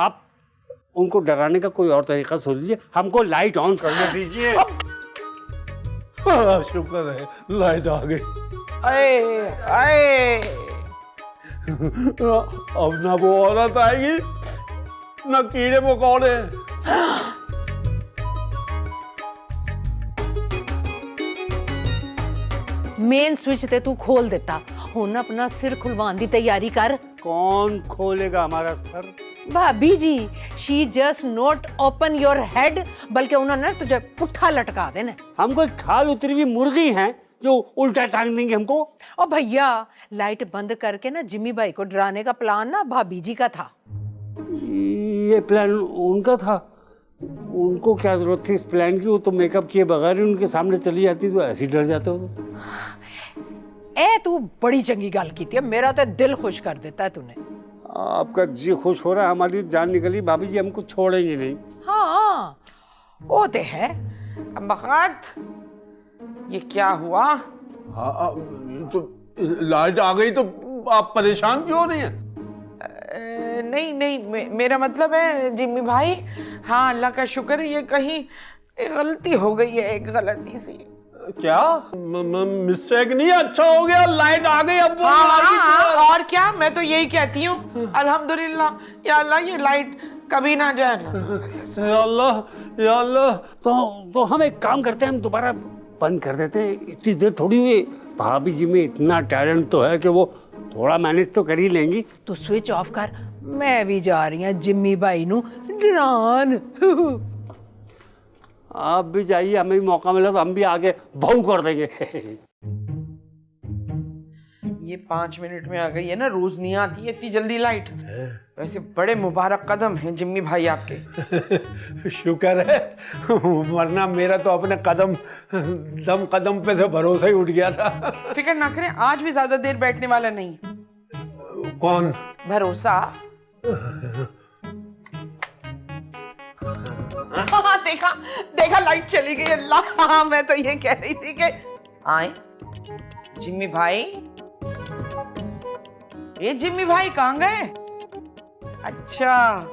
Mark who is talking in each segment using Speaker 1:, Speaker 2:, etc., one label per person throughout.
Speaker 1: आप उनको डराने का कोई और तरीका सोच लीजिए, हमको लाइट ऑन करने दीजिए।
Speaker 2: शुक्र है लाइट आ गई।
Speaker 3: अरे अरे
Speaker 2: अब ना वो औरत आएगी ना कीड़े मकोड़े।
Speaker 4: मेन स्विच ते तू खोल देता, हुन अपना सिर खुलवाने की तैयारी कर।
Speaker 1: कौन खोलेगा हमारा सर?
Speaker 4: भाभी जी, she just not open your head, बल्कि उन्होंने तुझे पुट्ठा लटका देना।
Speaker 1: हम कोई खाल उतरी हुई मुर्गी हैं जो उल्टा टांग देंगे हमको?
Speaker 4: ओ भैया, लाइट बंद करके ना जिम्मी भाई को डराने का प्लान ना भाभी जी का था।
Speaker 1: ये प्लान उनका था? उनको क्या जरूरत थी इस प्लान की? वो तो मेकअप किए बगैर ही उनके सामने चली जाती तो ऐसे ही डर जाते हो।
Speaker 4: ए तू बड़ी चंगी गल की थी, मेरा तो दिल खुश कर देता है तूने।
Speaker 1: आपका जी खुश हो रहा है, हमारी जान निकली। भाभी जी हमको छोड़ेंगे नहीं।
Speaker 4: हाँ वो तो है।
Speaker 3: बखत ये क्या हुआ?
Speaker 2: हाँ तो लाइट आ गई तो आप परेशान क्यों हो रही हैं?
Speaker 3: नहीं नहीं, मेरा मतलब है जिम्मी भाई, हाँ अल्लाह का शुक्र है, ये कहीं एक गलती हो गई है, एक गलती सी।
Speaker 2: क्या मिस्टेक नहीं? अच्छा हो गया लाइट आ गई। अब वो
Speaker 3: हाँ, और क्या, मैं तो यही कहती हूँ अल्हम्दुलिल्लाह, या अल्लाह ये लाइट कभी ना जाए ना।
Speaker 2: या अल्लाह या अल्लाह।
Speaker 1: तो हम एक काम करते हैं, हम दोबारा बंद कर देते हैं। इतनी देर थोड़ी हुई, भाभी जी में इतना टैलेंट तो है कि वो थोड़ा मैनेज तो कर ही लेंगी।
Speaker 4: तू स्विच ऑफ कर, मैं भी जा रही हूँ जिम्मी भाई नू डरान।
Speaker 1: आप भी जाइए, हमें भी मौका मिला तो हम भी आगे भाऊ कर देंगे।
Speaker 3: ये 5 मिनट में आ गई है ना, रोज नहीं आती है इतनी जल्दी लाइट। वैसे बड़े मुबारक कदम हैं जिम्मी भाई आपके।
Speaker 2: शुक्र है, वरना मेरा तो अपने दम कदम पे से भरोसा ही उठ गया था।
Speaker 3: फिक्र ना करें, आज भी ज्यादा देर बैठने वाला नहीं।
Speaker 2: कौन?
Speaker 3: भरोसा। हाँ, देखा देखा लाइट चली गई। अल्लाह, हाँ, मैं तो ये कह रही थी कि आए जिम्मी भाई। ये जिम्मी भाई कहाँ गए? अच्छा,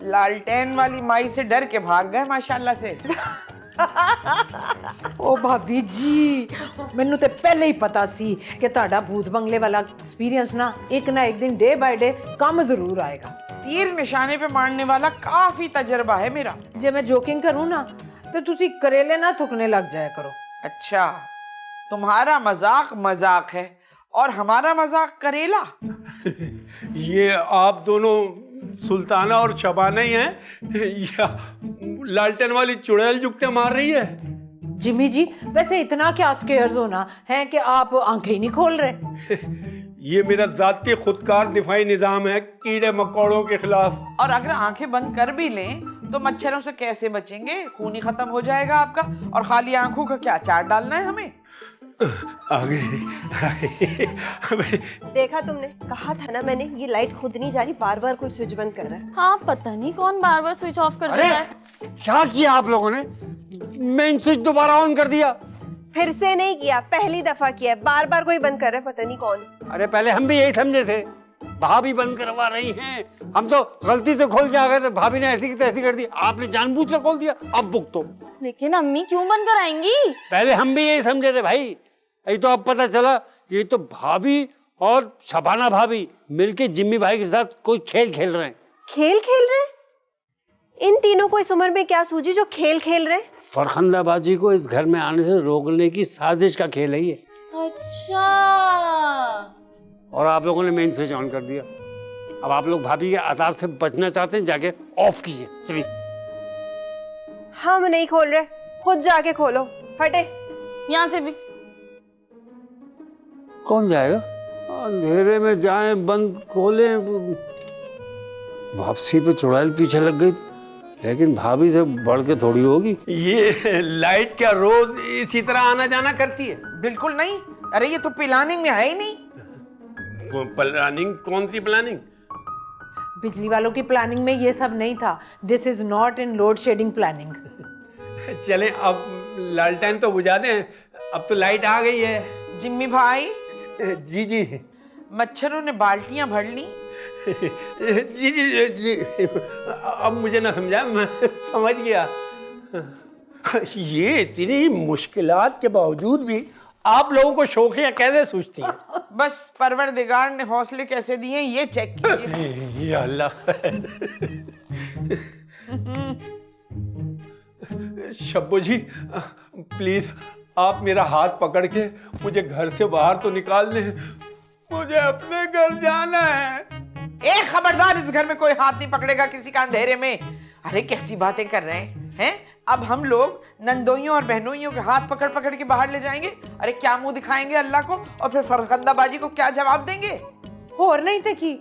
Speaker 3: लालटेन वाली माई से डर के भाग गए माशाल्लाह से।
Speaker 4: ओ भाभी जी, मैनू तो पहले ही पता सी कि ताड़ा भूत बंगले वाला एक्सपीरियंस ना एक दिन डे बाय डे कम जरूर आएगा।
Speaker 3: तीर निशाने पे मारने वाला काफी तजर्बा है मेरा।
Speaker 4: जे मैं जोकिंग करूँ ना तो तुसी करेले ना थुकने लग जाया करो।
Speaker 3: अच्छा, तुम्हारा मजाक मजाक है और हमारा मजाक करेला।
Speaker 2: ये आप दोनों सुल्ताना और शबाना ही हैं या लालटेन वाली चुड़ैल जुगते मार रही है?
Speaker 4: जिम्मी जी, वैसे इतना क्या स्केयर्स होना है कि आप आंखें ही नहीं खोल रहे।
Speaker 2: ये मेरा जाती खुदकार दिफाई निजाम है कीड़े मकोड़ों के खिलाफ।
Speaker 3: और अगर आंखें बंद कर भी लें तो मच्छरों से कैसे बचेंगे? खून ही खत्म हो जाएगा आपका। और खाली आंखों का क्या चार डालना है हमें?
Speaker 2: आगे
Speaker 5: देखा तुमने, कहा था ना मैंने, ये लाइट खुद नहीं जा रही, बार बार कोई स्विच बंद कर रहा है।
Speaker 6: हाँ, पता नहीं कौन बार बार स्विच ऑफ कर देता है।
Speaker 1: क्या किया आप लोगों ने? मेन स्विच दोबारा ऑन कर दिया।
Speaker 5: फिर से नहीं किया, पहली दफा किया, बार बार कोई बंद कर रहा है, पता नहीं कौन।
Speaker 1: अरे पहले हम भी यही समझे थे, भाभी बंद करवा रही हैं। हम तो गलती से खोल के आ गए थे, भाभी ने ऐसी की तैसी कर दी, आपने जानबूझ कर खोल दिया, अब भुगतो।
Speaker 6: लेकिन अम्मी क्यों बंद कराएंगी?
Speaker 1: पहले हम भी यही समझे थे भाई, ये तो अब पता चला ये तो भाभी और शबाना भाभी मिलके जिम्मी भाई के साथ कोई खेल खेल रहे हैं।
Speaker 5: खेल खेल रहे? इन तीनों को इस उम्र में क्या सूझी जो खेल खेल रहे?
Speaker 1: फरखंदाबाजी को इस घर में आने से रोकने की साजिश का खेल है ये।
Speaker 6: अच्छा।
Speaker 1: और आप लोगों ने मेन स्विच ऑन कर दिया। अब आप लोग भाभी के अताब से बचना चाहते हैं, जाके ऑफ कीजिए। चलिए।
Speaker 5: हम नहीं खोल रहे, खुद जाके खोलो, हटे।
Speaker 6: यहाँ से भी।
Speaker 1: कौन जाएगा? अंधेरे में जाएं, बंद खोलें। वापसी पे चुड़ैल पीछे लग गई, लेकिन भाभी से बढ़ के थोड़ी होगी।
Speaker 2: ये लाइट क्या रोज इसी तरह आना जाना करती है?
Speaker 3: बिल्कुल नहीं। अरे ये तो प्लानिंग में है ही नहीं।
Speaker 2: प्लानिंग? कौन सी प्लानिंग?
Speaker 4: बिजली वालों की प्लानिंग में ये सब नहीं था। This is not in load shedding planning.
Speaker 2: चलें अब लालटेन तो बुझा दें, अब तो लाइट आ गई है।
Speaker 3: जिम्मी भाई,
Speaker 2: जी जी।
Speaker 3: मच्छरों ने बाल्टियां भर ली।
Speaker 2: जी जी जी, अब मुझे ना समझा, मैं समझ गया। ये इतनी मुश्किलात के बावजूद भी आप लोगों को शौकिया कैसे सूझती हैं?
Speaker 3: बस परवरदिगार ने हौसले कैसे दिए ये चेक कीजिए।
Speaker 2: या अल्लाह। शब्बो जी, प्लीज आप मेरा हाथ पकड़ के मुझे घर से बाहर तो निकाल दें, मुझे अपने घर जाना है।
Speaker 3: ए खबरदार, इस घर में कोई हाथ नहीं पकड़ेगा किसी का अंधेरे में। अरे कैसी बातें कर रहे हैं? अब हम लोग नंदोइयों और बहनोइयों के हाथ पकड़ पकड़ के बाहर ले जाएंगे? अरे क्या मुंह दिखाएंगे अल्लाह को, और फिर फरखंदाबाजी को क्या जवाब देंगे?
Speaker 4: ਹੋਰ ਨਹੀਂ ਤੇ ਕੀ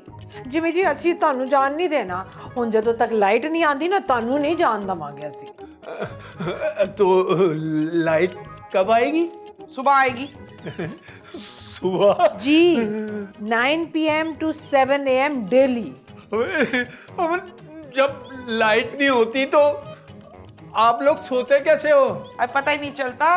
Speaker 4: ਜਿਵੇਂ ਜੀ ਅਸੀਂ ਤੁਹਾਨੂੰ ਜਾਣ ਨਹੀਂ ਦੇਣਾ ਹੁਣ ਜਦੋਂ ਤੱਕ ਲਾਈਟ ਨਹੀਂ ਆਂਦੀ ਨਾ ਤੁਹਾਨੂੰ ਨਹੀਂ ਜਾਣ ਦਵਾਂਗੇ ਅਸੀਂ
Speaker 2: तो लाइट कब आएगी?
Speaker 3: सुबह आएगी।
Speaker 2: सुबह?
Speaker 4: जी 9 PM to 7 AM डेली।
Speaker 2: जब लाइट नहीं होती तो आप लोग सोते कैसे हो?
Speaker 3: अब पता ही नहीं चलता,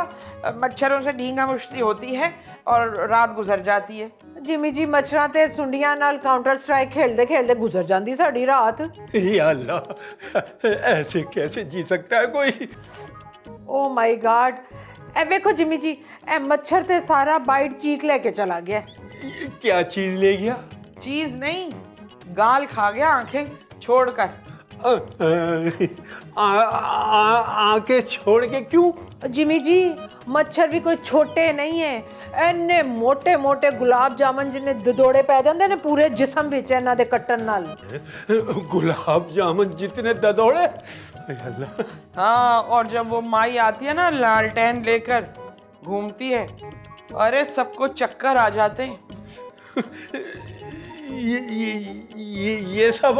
Speaker 3: मच्छरों से ढींगा मुश्ती होती है और रात गुजर जाती है।
Speaker 4: ਜਿਮੀ ਜੀ ਮੱਛਰਾਂ ਤੇ ਸੁੰਡੀਆਂ ਨਾਲ ਕਾਊਂਟਰ ਸਟ੍ਰਾਈਕ ਖੇਲਦੇ ਖੇਲਦੇ ਗੁਜ਼ਰ ਜਾਂਦੀ ਸਾਡੀ ਰਾਤ।
Speaker 2: या अल्लाह, ऐसे कैसे जी सकता है कोई?
Speaker 4: ਓ ਮਾਈ ਗॉड, ਇਹ ਵੇਖੋ ਜਿਮੀ ਜੀ ਇਹ ਮੱਛਰ ਤੇ ਸਾਰਾ ਬਾਈਟ ਚੀਕ ਲੈ ਕੇ ਚਲਾ ਗਿਆ।
Speaker 2: क्या चीज ले गया?
Speaker 3: चीज नहीं, गाल खा गया आंखें छोड़कर।
Speaker 2: आंखें छोड़ के क्यों?
Speaker 4: जिमी जी मच्छर भी कोई छोटे नहीं है इन्ने मोटे मोटे गुलाब जामुन जिन्हें ददोड़े पै जाते ने पूरे जिस्म विच इन्हां दे कट्टन नाल।
Speaker 2: गुलाब जामुन जितने ददोड़े? अल्लाह।
Speaker 3: हाँ, और जब वो माई आती है ना लालटेन लेकर घूमती है, अरे सबको चक्कर आ जाते हैं।
Speaker 2: ये सब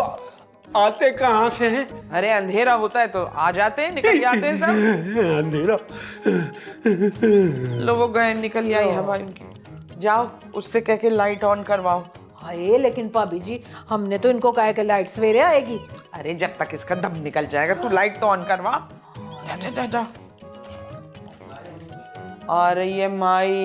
Speaker 2: आते कहाँ से हैं?
Speaker 3: अरे अंधेरा होता है तो आ जाते हैं, निकल जाते हैं सब।
Speaker 2: अंधेरा?
Speaker 3: लो वो गए, निकल आई हवा इनकी। जाओ उससे कह के लाइट ऑन करवाओ।
Speaker 4: हाय लेकिन भाभी जी हमने तो इनको कहा कि लाइट सवेरे आएगी।
Speaker 3: अरे जब तक इसका दम निकल जाएगा तू लाइट तो ऑन करवा। जा जा जा जा। आ रही है माई।